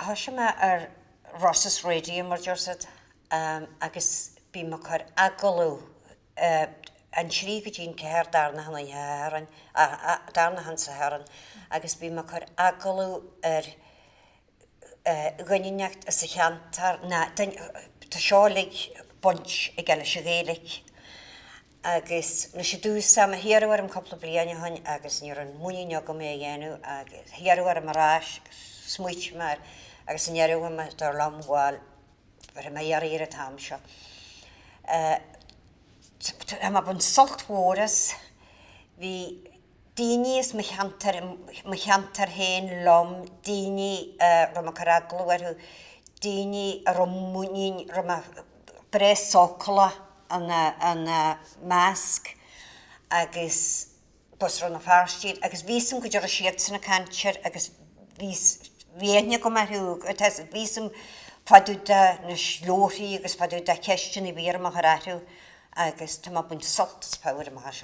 Hasime Ross's Radio mar dúirsad agus bí mar chuir agalú an trí go dtín ceir darna hanna hearan darna han sa hearan agus bí mar chuir agalú gaiineacht a sa cheantar na tá seálaigh bunt i gceile sé géalaigh agus na sé dús sam a hiarhar am coppla bliana hain agus níor an múine go mé dhéanú agus hiarhar am arás smuit mar agus an iarú me dar lamháil ar mé ar a tam seo. Am bun salthóras hí daoine is mechantar héin lom daoine rom a caraglaú daoine a romúin rom a bre socola an másc agus bus ron a farstíad agus vísum go dear a siad sanna cantir agus Viedne go mar húg, it has vísum fadúda na slóthaí agus fadúda ceistin I bhíar a charátú agus tá buint soltas power a mar